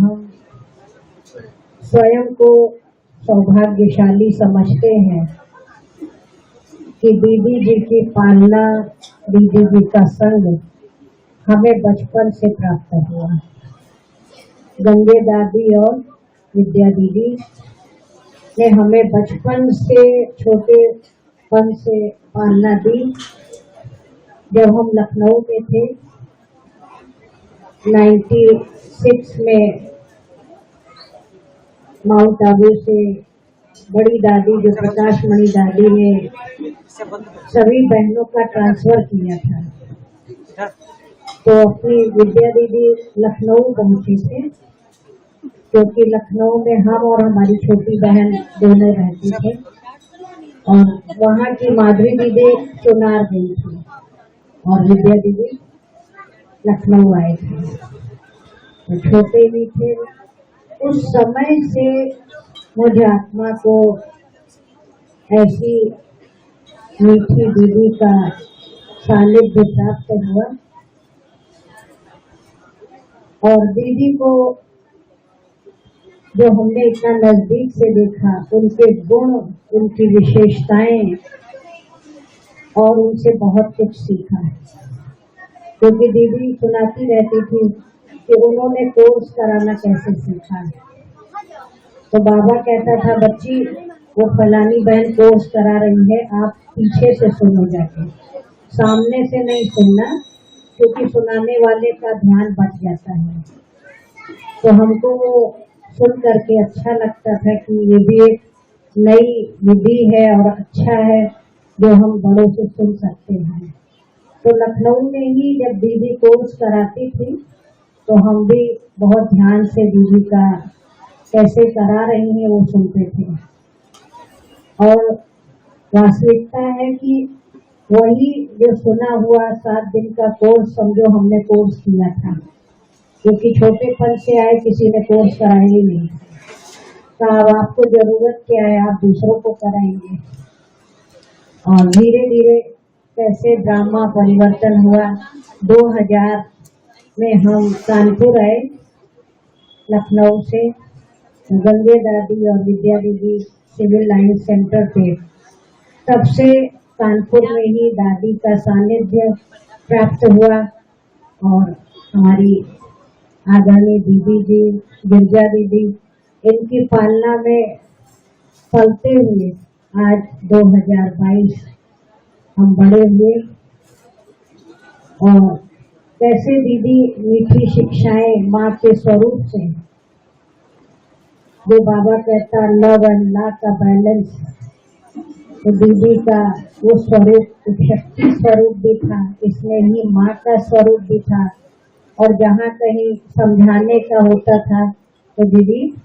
हम स्वयं को सौभाग्यशाली समझते हैं कि दीदी जी की पालना, दीदी जी का संग हमें बचपन से प्राप्त हुआ। गंगे दादी और विद्या दीदी ने हमें बचपन से, छोटेपन से पालना दी। जब हम लखनऊ में थे 96 में माउंट आबू से बड़ी दादी जो प्रकाश मणि दादी ने सभी बहनों का ट्रांसफर किया था, तो अपनी विद्या दीदी लखनऊ पहुंचे थे, क्योंकि लखनऊ में हम और हमारी छोटी बहन दोनों रहती थे और वहाँ की माधुरी दीदी चुनार गई थी और विद्या दीदी लखनऊ आए थे। तो छोटे भी थे। उस समय से मुझे आत्मा को ऐसी मीठी दीदी का सानिध्य प्राप्त हुआ और दीदी को जो हमने इतना नजदीक से देखा, उनके गुण, उनकी विशेषताएं और उनसे बहुत कुछ सीखा है। क्योंकि दीदी सुनाती रहती थी कि उन्होंने कोर्स कराना कैसे सीखा है। तो बाबा कहता था, बच्ची वो फलानी बहन कोर्स करा रही है, आप पीछे से सुनो जाके, सामने से नहीं सुनना, क्योंकि सुनाने वाले का ध्यान बट जाता है। तो हमको वो सुन करके अच्छा लगता था कि ये भी एक नई विधि है और अच्छा है जो हम बड़ों से सुन सकते हैं। तो लखनऊ में ही जब दीदी कोर्स कराती थी तो हम भी बहुत ध्यान से दीदी का कैसे करा रही हैं वो सुनते थे। और वास्तविकता है कि वही जो सुना हुआ 7 दिन का कोर्स समझो हमने कोर्स किया था, क्योंकि छोटेपन से आए किसी ने कोर्स कराया ही नहीं। तो अब आपको जरूरत क्या है, आप दूसरों को कराएंगे। और धीरे धीरे कैसे ड्रामा परिवर्तन हुआ। 2000 में हम कानपुर आए लखनऊ से, गंगे दादी और विद्या दीदी सिविल लाइन सेंटर पे। तब से कानपुर में ही दादी का सानिध्य प्राप्त हुआ और हमारी आदरणीय दीदी जी, गिरजा दीदी, इनकी पालना में पलते हुए आज 2022 हम बड़े हुए। और कैसे दीदी मीठी शिक्षाएं माँ के स्वरूप से, जो बाबा कहता लव एंड लॉ का बैलेंस, तो दीदी का वो स्वरूप शक्ति स्वरूप भी था, इसमें ही माँ का स्वरूप भी था। और जहाँ कहीं समझाने का होता था तो दीदी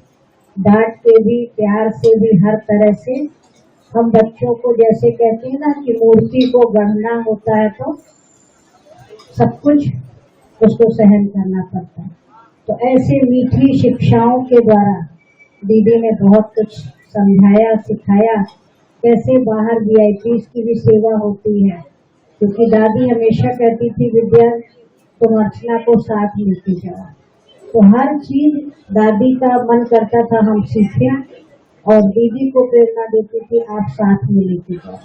डांट के भी, प्यार से भी, हर तरह से हम बच्चों को जैसे कहते हैं ना कि मूर्ति को गढ़ना होता है तो सब कुछ उसको सहन करना पड़ता है। तो ऐसे मीठी शिक्षाओं के द्वारा दीदी ने बहुत कुछ समझाया, सिखाया। कैसे बाहर VIPs की भी सेवा होती है, क्योंकि दादी हमेशा कहती थी, विद्या तुम अर्चना को साथ लेके जाओ। तो हर चीज दादी का मन करता था हम सीखें और दीदी को प्रेरणा देती थी आप साथ में लेके जाओ।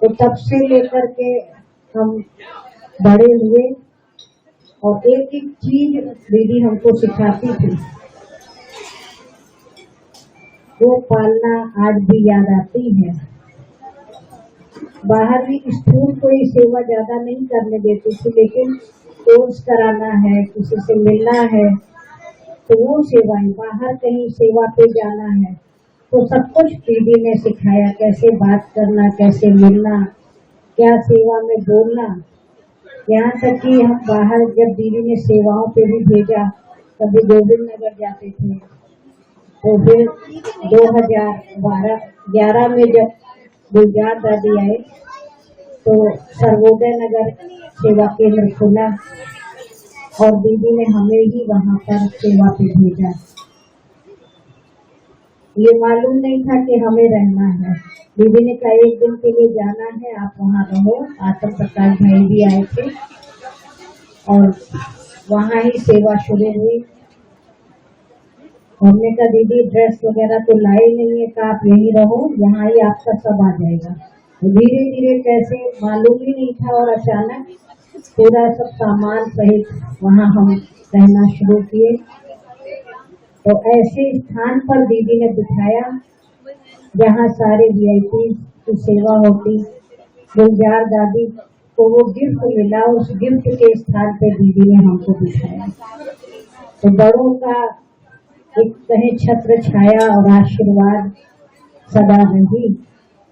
तो तब से लेकर के हम बड़े हुए और एक एक चीज दीदी हमको सिखाती थी, वो पालना आज भी याद आती है। बाहर भी स्थूल कोई सेवा ज्यादा नहीं करने देती थी, लेकिन कोर्स कराना है, किसी से मिलना है, तो वो सेवाएं, बाहर कहीं सेवा पे जाना है, तो सब कुछ दीदी ने सिखाया। कैसे बात करना, कैसे मिलना, क्या सेवा में बोलना। यहाँ तक कि हम बाहर जब दीदी ने सेवाओं पे भी भेजा, कभी गोविंद नगर जाते थे, तो फिर 2011 में जब गुजरात दादी आए तो सर्वोदय नगर सेवा केंद्र खुला और दीदी ने हमें ही वहाँ पर सेवा पे भेजा। ये मालूम नहीं था कि हमें रहना है। दीदी ने कहा 1 दिन के लिए जाना है, आप वहाँ रहो। आत्म प्रकाश भाई भी आए थे और वहाँ ही सेवा शुरू हुई। हमने कहा दीदी ड्रेस वगैरह तो लाई नहीं है, कहा आप यहीं रहो, यहाँ ही आपका सब आ जाएगा। तो धीरे धीरे कैसे मालूम ही नहीं था और अचानक पूरा सब सामान सहित वहाँ हम रहना शुरू किए। तो ऐसे स्थान पर दीदी ने बिठाया जहाँ सारे वीआईपी की सेवा होती। गुलजार दादी को वो गिफ्ट मिला, उस गिफ्ट के स्थान पे दीदी ने हमको बिठाया। तो बड़ों का एक कहे छत्र छाया और आशीर्वाद सदा रही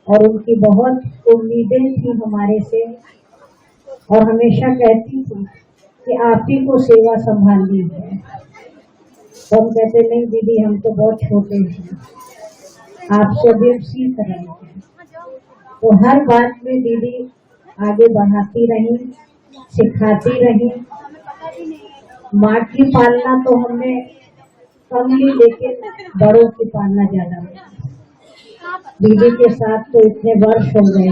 और उनकी बहुत उम्मीदें थी हमारे से और हमेशा कहती थी कि आप ही को सेवा संभालनी है। तो हम कहते नहीं दीदी हम तो बहुत छोटे हैं, आपसे अभी सीख रहे हैं। तो हर बात में दीदी आगे बढ़ाती रही, सिखाती रही। माँ की पालना तो हमने कम ली, लेकिन बड़ों की पालना ज्यादा हुई। दीदी के साथ तो इतने वर्ष हो गए।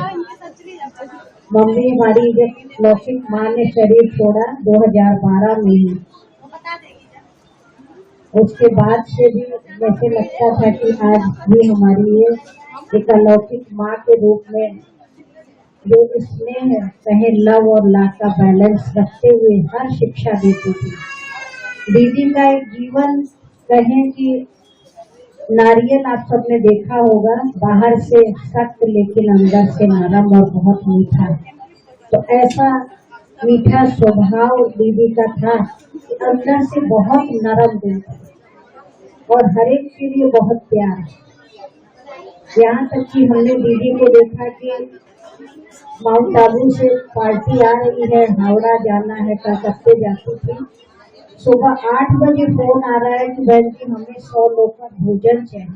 मम्मी हमारी जब लौकिक माँ ने शरीर छोड़ा 2012 में ही, उसके बाद से भी जैसे लगता था कि आज भी हमारी ये एक अलौकिक माँ के रूप में जो स्नेह कहे लव और लाभ का बैलेंस रखते हुए हर शिक्षा देती थी। दीदी का एक जीवन कहें कि नारियल आप सबने देखा होगा, बाहर से सख्त लेकिन अंदर से नरम और बहुत मीठा। तो ऐसा मीठा स्वभाव दीदी का था कि अंदर से बहुत नरम दिल और हर एक के लिए बहुत प्यार। यहाँ तक कि हमने दीदी को देखा कि माउंट आबू से पार्टी आ रही है, हावड़ा जाना है, कलकत्ते जाती थी। सुबह 8 बजे फोन आ रहा है कि बहन जी हमें 100 लोग का भोजन चाहिए।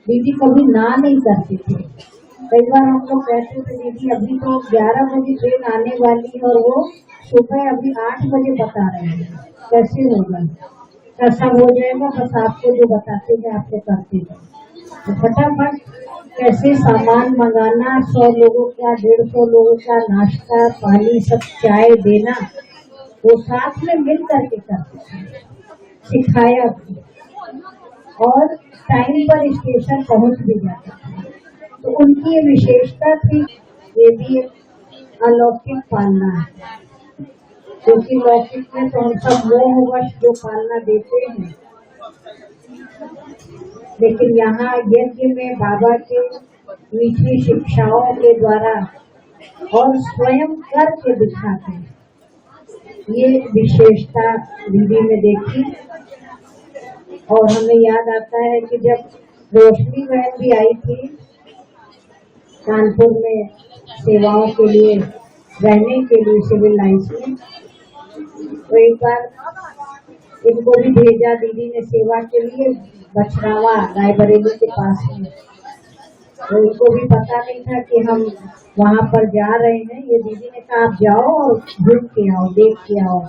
दीदी कभी ना नहीं करती थी। कई बार हम लोग कहते थे दीदी अभी तो 11 बजे ट्रेन आने वाली है और वो सुबह अभी 8 बजे बता रहे हैं, कैसे होगा? ऐसा हो जाएगा, बस आपको जो बताते थे आपको करते थे। तो फटाफट कैसे सामान मंगाना, 100 लोगों का 150 लोगों का नाश्ता पानी सब चाय देना, वो साथ में मिल करके करते थे, सिखाया भी और टाइम पर स्टेशन पहुंच भी जाते थे। तो उनकी ये विशेषता थी, ये भी एक अलौकिक पालना है, क्योंकि लौकिक में तो हम सब मोहवश जो पालना देते हैं, लेकिन यहाँ यज्ञ में बाबा के मीठी शिक्षाओं के द्वारा और स्वयं करके दिखाते हैं। ये विशेषता दीदी में देखी और हमें याद आता है कि जब रोशनी बहन भी आई थी कानपुर में सेवाओं के लिए रहने के लिए सिविल लाइन्स में, तो एक बार इनको भी भेजा दीदी ने सेवा के लिए बछरावा रायबरेली के पास में। तो उनको भी पता नहीं था कि हम वहाँ पर जा रहे हैं। ये दीदी ने कहा आप जाओ और घूम के आओ, देख के आओ।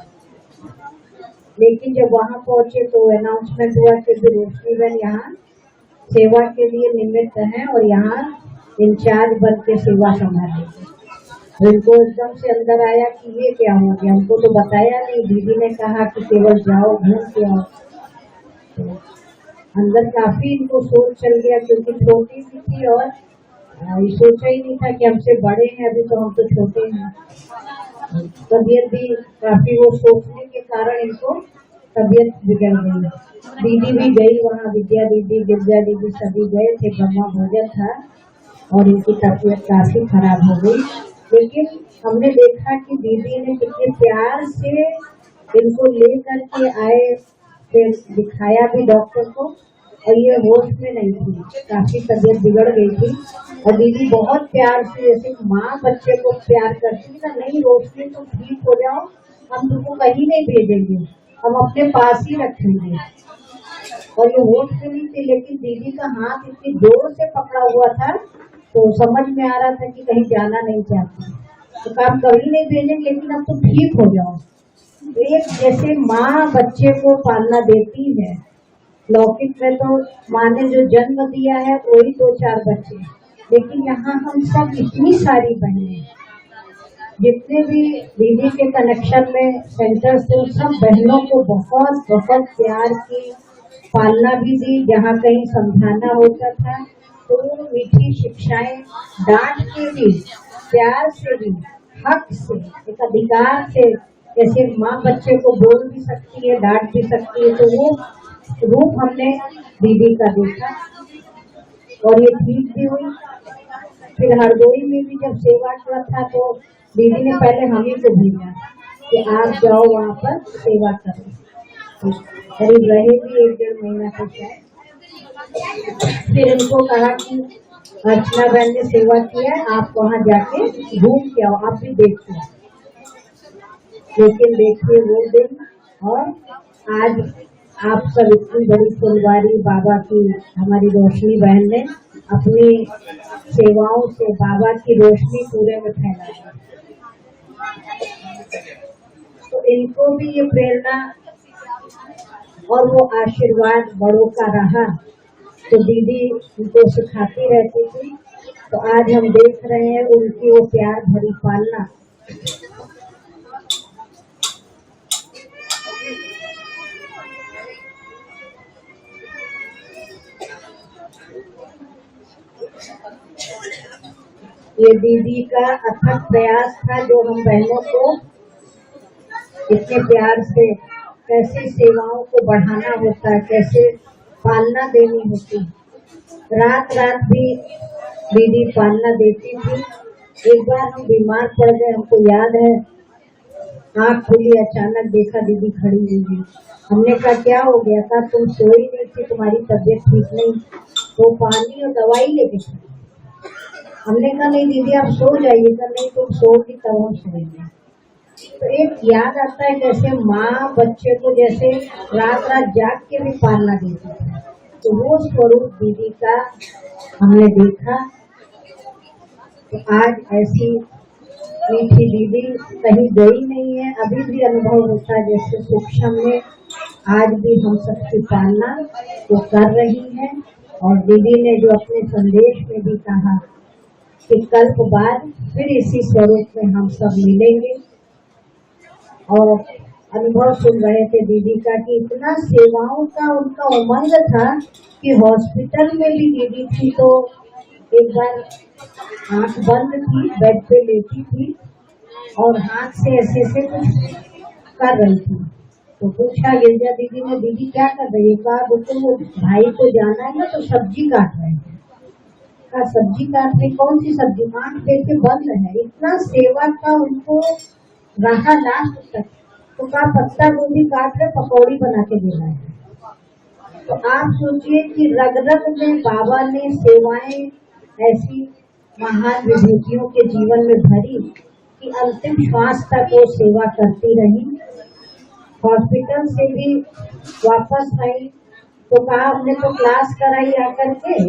लेकिन जब वहाँ पहुंचे तो अनाउंसमेंट हुआ कि रोशनी बहन यहाँ सेवा के लिए निमित्त है और यहाँ इंचार्ज बन के सेवा संभालेंगे। तो इनको एकदम से अंदर आया कि ये क्या हो गया, हमको तो बताया नहीं। दीदी ने कहा कि केवल जाओ घूम के आओ। तो अंदर काफी इनको सोच चल गया, क्योंकि छोटी सी थी और ये सोचा ही नहीं था कि हमसे बड़े हैं, अभी तो हम तो छोटे हैं। तबीयत भी काफी वो सोचने के कारण इनको तबीयत बिगड़ गई। दीदी भी गई वहाँ, विद्या दीदी गिरजा दीदी सभी गए थे, ब्रह्मा भोजन था और इनकी तबीयत काफी खराब हो गई। लेकिन हमने देखा कि दीदी ने कितने प्यार से इनको ले करके आए, फिर दिखाया भी डॉक्टर को और ये होश में नहीं थी, काफी तबीयत बिगड़ गई थी। और दीदी बहुत प्यार से, जैसे माँ बच्चे को प्यार करती ना, नहीं रोशनी तुम ठीक हो जाओ, हम तुमको कहीं नहीं भेजेंगे, हम अपने पास ही रखेंगे। और ये होश में नहीं थी, लेकिन दीदी का हाथ इतनी जोर से पकड़ा हुआ था तो समझ में आ रहा था कि कहीं जाना नहीं चाहती। तो काम कभी नहीं भेजेंगे, लेकिन अब तुम ठीक हो जाओ। एक जैसे माँ बच्चे को पालना देती है, लौकिक में तो माँ ने जो जन्म दिया है वही 2-4 बच्चे, लेकिन यहाँ हम सब इतनी सारी बहनें, जितने भी दीदी के कनेक्शन में सेंटर से सब बहनों को बहुत बहुत प्यार की पालना भी दी, जहाँ कहीं समझाना होता था तो मीठी शिक्षाएं डांट के भी, प्यार से भी, हक से, एक अधिकार से, जैसे माँ बच्चे को बोल भी सकती है, डांट भी सकती है, तो वो रूप हमने दीदी का देखा और ये ठीक भी हुई। फिर हरदोई में भी जब सेवा किया था तो दीदी ने पहले हम ही को भेजा कि आप जाओ वहाँ पर सेवा करो। करीब रहे भी 1-1.5 महीना तक शायद। फिर उनको कहा कि अर्चना बहन ने सेवा किया है, आप वहाँ जाके घूम के आओ, आप भी देखो। लेकिन देखिए वो दिन, और आज आप सब इतनी बड़ी फुलवारी बाबा की, हमारी रोशनी बहन ने अपनी सेवाओं से बाबा की रोशनी पूरे में फैलाई। तो इनको भी ये प्रेरणा और वो आशीर्वाद बड़ों का रहा, तो दीदी उनको सिखाती रहती थी। तो आज हम देख रहे हैं उनकी वो प्यार भरी पालना। ये दीदी का अथक प्रयास था, जो हम बहनों को इतने प्यार से कैसे सेवाओं को बढ़ाना होता है, कैसे पालना देनी होती। रात रात भी दीदी पालना देती थी। एक बार हम बीमार पड़ गए, हमको याद है, आँख खुली, अचानक देखा दीदी खड़ी हुई है। हमने कहा क्या हो गया था, तुम सोई नहीं थी, तुम्हारी तबीयत ठीक नहीं, तो पानी और दवाई लेके चली। हमने कहा नहीं दीदी आप सो जाइएगा, नहीं तुम सोओगी तब हम सोएंगे। तो एक याद आता है कैसे माँ बच्चे को जैसे रात रात जाग के भी पालना देती है। तो वो स्वरूप दीदी का हमने देखा। तो आज ऐसी मीठी दीदी कहीं गई नहीं है, अभी भी अनुभव होता है जैसे सूक्ष्म में आज भी हम सबकी पालना वो कर रही है। और दीदी ने जो अपने संदेश में भी कहा कि कल्प बाद फिर इसी स्वरूप में हम सब मिलेंगे। और अनुभव सुन रहे थे दीदी का कि इतना सेवाओं का उनका उमंग था कि हॉस्पिटल में भी दीदी थी तो एक बार आंख बंद थी, बेड पे लेटी थी और हाथ से ऐसे ऐसे कुछ कर रही थी। तो पूछा गिरिजा दीदी ने, दीदी क्या कर रही है? कहा बिल्कुल वो भाई को जाना है ना, तो सब्जी काट रहे हैं। कहा सब्जी काटने, कौन सी सब्जी? आंख देखे बंद है। इतना सेवा का उनको रहा लास्ट तक। तो कहा पत्ता गोभी काट रहे, पकौड़ी बना के देना है। तो आप सोचिए कि रग रग में बाबा ने सेवाएं ऐसी महान विभूतियों के जीवन में भरी कि अंतिम श्वास तक वो सेवा करती रही। हॉस्पिटल से भी वापस आई तो कहा हमने तो क्लास कराई आकर के,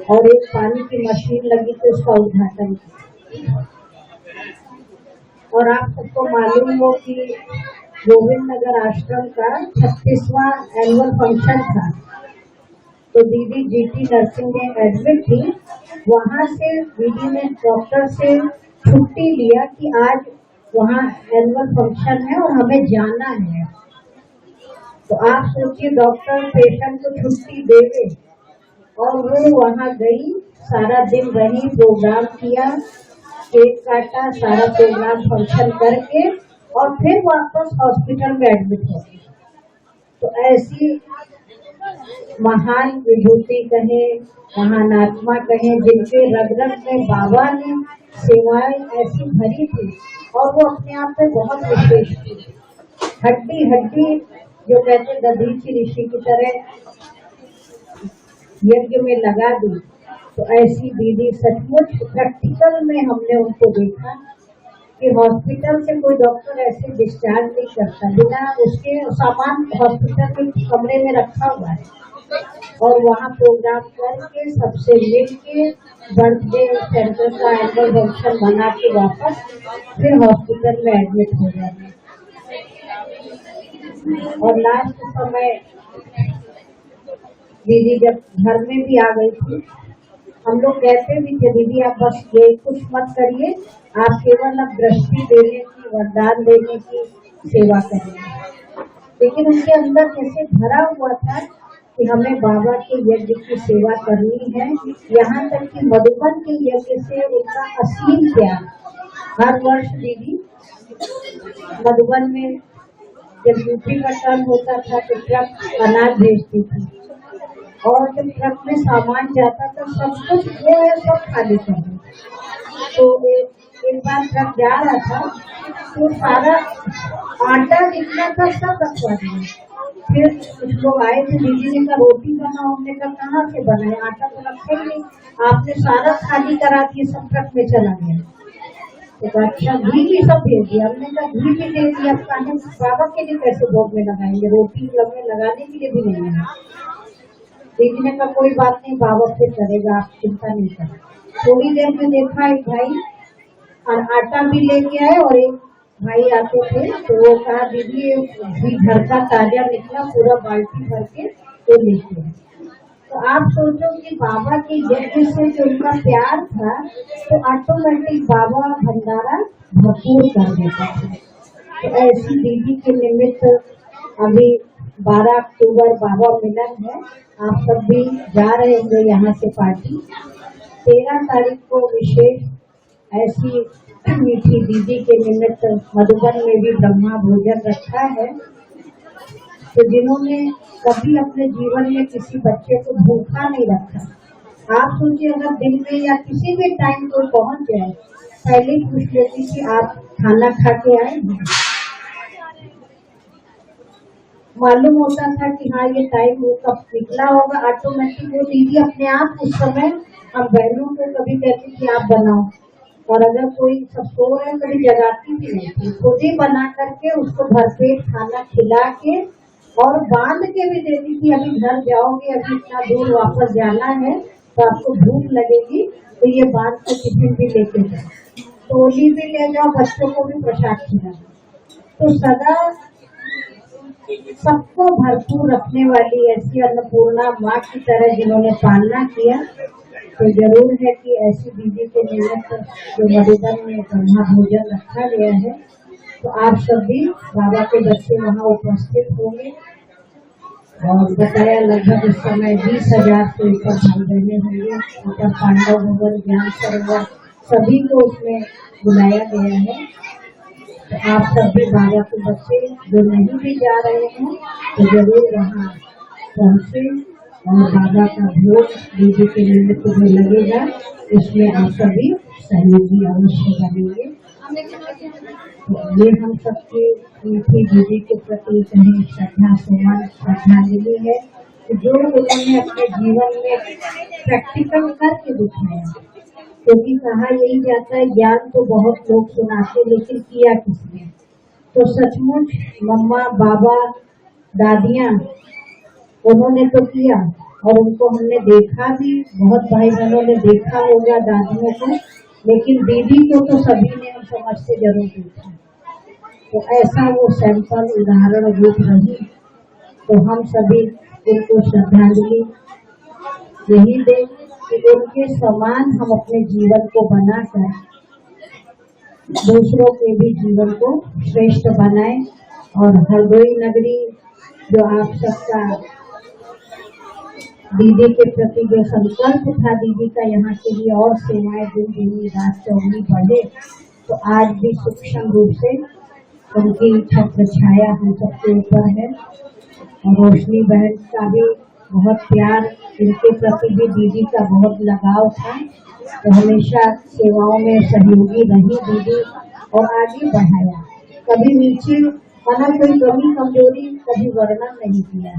और एक पानी की मशीन लगी तो उसका उद्घाटन किया। और आप सबको मालूम हो कि गोविंद नगर आश्रम का 36वां एनुअल फंक्शन था। तो दीदी जीटी नर्सिंग में एडमिट थी। वहां से दीदी ने डॉक्टर से छुट्टी लिया कि आज वहाँ एनुअल फंक्शन है और हमें जाना है। तो आप सोचिए डॉक्टर पेशेंट को छुट्टी देवे और वो वहाँ गई, सारा दिन रही, प्रोग्राम किया, केक काटा, सारा प्रोग्राम फंक्शन करके और फिर वापस हॉस्पिटल में एडमिट हो गई। तो ऐसी महान विभूति कहे, महान आत्मा कहे, जिनके रग रग में बाबा ने सेवाएं ऐसी भरी थी और वो अपने आप में बहुत विशेष थी। हड्डी हड्डी जो कहते दधीची ऋषि की तरह यज्ञ में लगा दी। तो ऐसी दीदी सचमुच प्रैक्टिकल में हमने उनको देखा कि हॉस्पिटल से कोई डॉक्टर ऐसे डिस्चार्ज नहीं करता बिना उसके सामान हॉस्पिटल के कमरे में रखा हुआ है और वहाँ प्रोग्राम करके सबसे मिल के बर्थडे सेंटर का एनुअल फंक्शन बना के वापस फिर हॉस्पिटल में एडमिट हो जाते। और लास्ट समय दीदी जब घर में भी आ गई थी, हम लोग कहते भी थे दीदी आप बस ये कुछ मत करिए, आप केवल अब दृष्टि देने की, वरदान देने की सेवा करिए। लेकिन उनके अंदर जैसे भरा हुआ था कि हमें बाबा के यज्ञ की सेवा करनी है। यहाँ तक कि मधुबन के यज्ञ से उनका असीम प्यार। हर वर्ष दीदी मधुबन में जब ड्यूटी का टर्न होता था तो ट्रक अनाज भेजती थी, और जब ट्रक में सामान जाता था सब कुछ वो सब खाली कर दिया। तो एक बार ट्रक जा रहा था तो सारा आटा जितना था सब रखवा दिया। फिर कुछ लोग आए थे, दीदी ने कहा रोटी बनाओ, हमने कहा कहाँ से बनाए, आटा तो रखे नहीं, आपने सारा खाली करा दिया, सब ट्रक में चला गया। तो अच्छा घी भी सब भेज दिया, हमने कहा घी भी दे दिया, अब बाबा के लिए कैसे भोग में लगाएंगे, रोटी में लगाने के लिए भी नहीं है। दीदी ने कहा कोई बात नहीं, बाबा फिर करेगा, आप चिंता नहीं करें। थोड़ी देर में देखा एक भाई और आटा भी लेके आए, और एक भाई आते थे तो वो कहा दीदी घी घर का ताजा निकला, पूरा बाल्टी भर के वो लेके आए। तो आप सोचो कि बाबा के यज्ञ से जो उनका प्यार था तो ऑटोमेटिक बाबा भंडारा भरपूर कर देता था। तो ऐसी दीदी के निमित्त अभी 12 अक्टूबर बाबा मिलन है, आप सब भी जा रहे होंगे यहाँ से पार्टी। 13 तारीख को विशेष ऐसी मीठी दीदी के निमित्त मधुबन में भी ब्रह्मा भोजन रखा है। तो जिन्होंने कभी अपने जीवन में किसी बच्चे को भूखा नहीं रखा, आप सोचिए अगर दिन में या किसी भी टाइम कोई पहुंच जाए, पहले ही पूछ लेती कि आप खाना खा के आए। मालूम होता था कि हाँ ये टाइम वो कब निकला होगा, ऑटोमेटिक वो दीदी अपने आप उस समय हम बहनों को कभी कहती कि आप बनाओ, और अगर कोई सब सो रहे कभी जगाती भी नहीं थी, खुद ही बना करके उसको भरपेट खाना खिला के और बांध के भी देती थी, अभी घर जाओगे, अभी इतना दूर वापस जाना है तो आपको भूख लगेगी, तो ये बांध के टिफिन भी लेके जाओ, टोली भी ले जाओ, बच्चों को भी प्रसाद खिलाओ। तो सदा सबको भरपूर रखने वाली ऐसी अन्नपूर्णा माँ की तरह जिन्होंने पालना किया, तो जरूर है कि ऐसी दीदी के निमित्त जो मधुबन में ब्रह्मा भोजन रखा गया है, तो आप सभी बाबा के बच्चे वहाँ उपस्थित होंगे। और बताया लगभग इस समय 20,000 से ऊपर भाई बहने होंगे। ऊपर पांडव भवन, ज्ञान सरोवर सभी को उसमें बुलाया गया है। तो आप सभी बाबा के बच्चे जो नहीं भी जा रहे हैं तो जरूर वहाँ पहुँचे, और बाबा का भोग दीदी के निमित्त जो लगेगा उसमें आप सभी सहयोगी अवश्य बनेंगे। तो ये हम सबके मीठी दीदी के प्रति कहीं श्रद्धा सुमन श्रद्धांजलि है, जो उन्होंने अपने जीवन में प्रैक्टिकल करके दिखाया। क्योंकि कहा यही जाता है ज्ञान तो बहुत लोग सुनाते लेकिन किया किसने, तो सचमुच मम्मा बाबा दादियाँ उन्होंने तो किया, और उनको हमने देखा भी, बहुत भाई बहनों ने देखा होगा दादियों को, लेकिन दीदी को तो सभी ने हम समझते जरूर देखा। तो ऐसा वो सैंपल उदाहरण रूप रही, तो हम सभी उनको श्रद्धांजलि यही दें कि उनके समान हम अपने जीवन को बनाकर दूसरों के भी जीवन को श्रेष्ठ बनाएं। और हरदोई नगरी जो आप सबका दीदी के प्रति जो संकल्प था दीदी का, यहाँ के लिए और सेवाएं दिन दिन रात चौगनी बढ़े, तो आज भी सूक्ष्म रूप से उनकी छत्र छाया हम सबके ऊपर है। और रोशनी बहन का भी बहुत प्यार, इनके प्रति भी दीदी का बहुत लगाव था, तो हमेशा सेवाओं में सहयोगी रही दीदी और आगे बढ़ाया। कभी नीचे माना कोई कमी कमजोरी कभी वर्णन नहीं किया,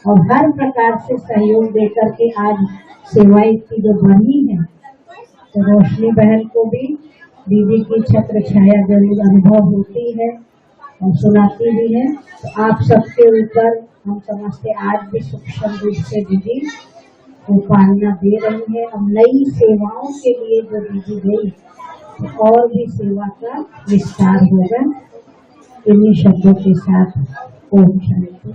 और हर प्रकार से सहयोग देकर के आज सेवा की जो बढ़ी है, तो रोशनी बहन को भी दीदी की छत्र छाया जरूर अनुभव होती है और सुनाती भी है। तो आप सबके ऊपर हम समझते आज भी सूक्ष्म रूप से दीदी को पालना दे रही है। अब नई सेवाओं के लिए जो दीदी गई, तो और भी सेवा का विस्तार होगा। इन्हीं शब्दों के साथ ओम शांति।